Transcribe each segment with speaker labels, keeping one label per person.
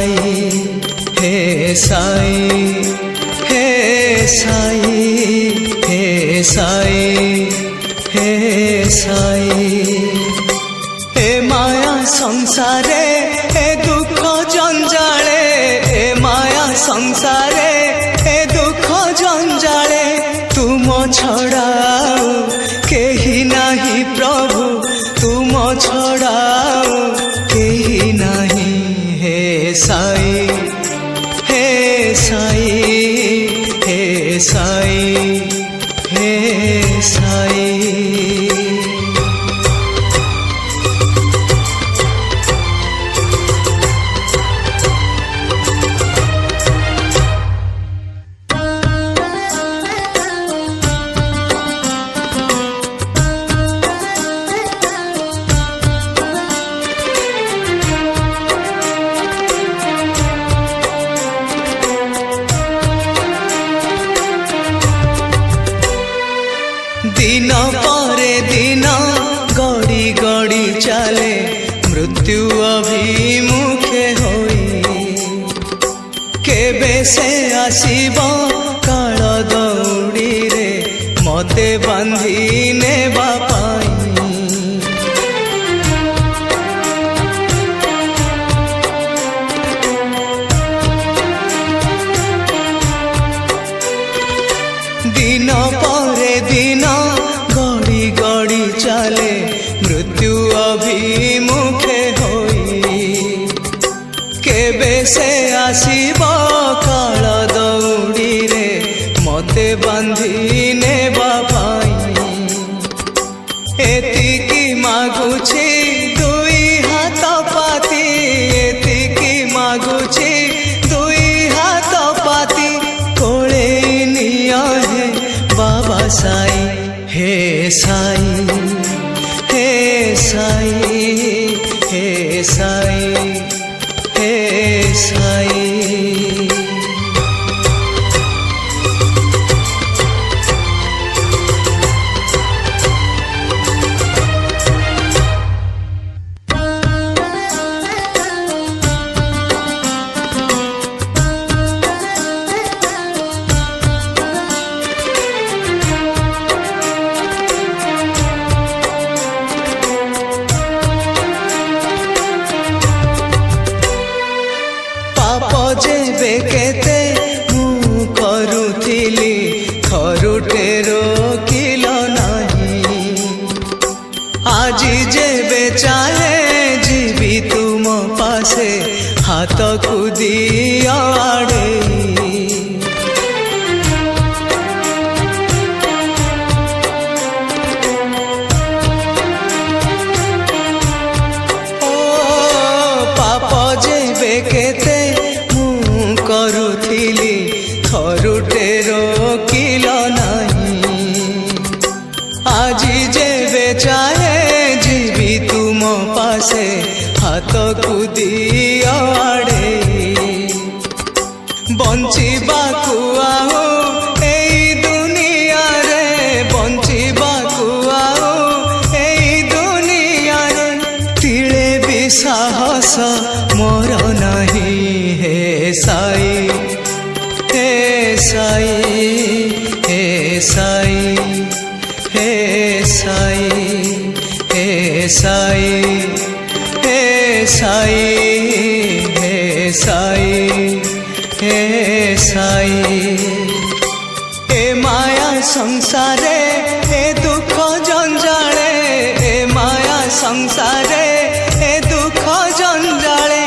Speaker 1: साई हे साई हे साई हे साई हे साई हे माया संसारे हे दुख जंजाले हे माया संसारे हे दुख जंजाले तुम छड़ाओ केही नाही प्रभु तुम छड़ाओ केही नाही हे साई हे साई हे साई हे साई। दिन परे दिन गड़ी गड़ी चले मृत्यु अभिमुखे होई केबे से आसीब काल दौड़ी रे मते बांधी नेबा पाई दिन परे दिन गड़ी गड़ी चले मृत्यु अभिमुखे होई केबे से आसीब काल दौड़ी रे मते बांधी नेबा पाई एतिकी मागुछि दुई हाथ पाती एतिकी मागुछि दुई हाथ पाती कोले निया है बाबा साई हे साई हे साई हे साई हे साई। जेबे केते मु करुथिली थरुटे रोकिल नाही आजी जेबे चाहे जीवी तुम पासे हाथ खुदी आड़े पाप जेबे केते करुथिली थरुटे रोकिल नाही आजी जेबे चाहे जीवी तुम पासे हाथ कुदी आड़े बंचिबाकु आओ एई दुनिया रे बंचिबाकु आओ एई दुनिया रे तिले भी साहस मोर नाही हे साई हे साई हे साई हे साई हे साई हे साई हे साई हे साई। ए माया संसारे ए दुख जंजाले ए माया संसारे ए दुख जंजाले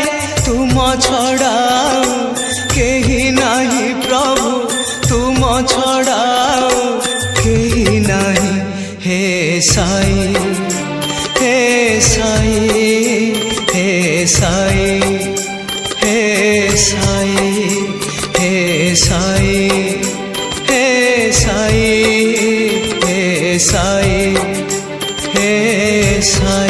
Speaker 1: तुम छड़ाओ केही नाही प्रभु तुम छड़ाओ केही नाही हे साई हे साई हे साई हे साई हे साई हे साई हे साई हे साई।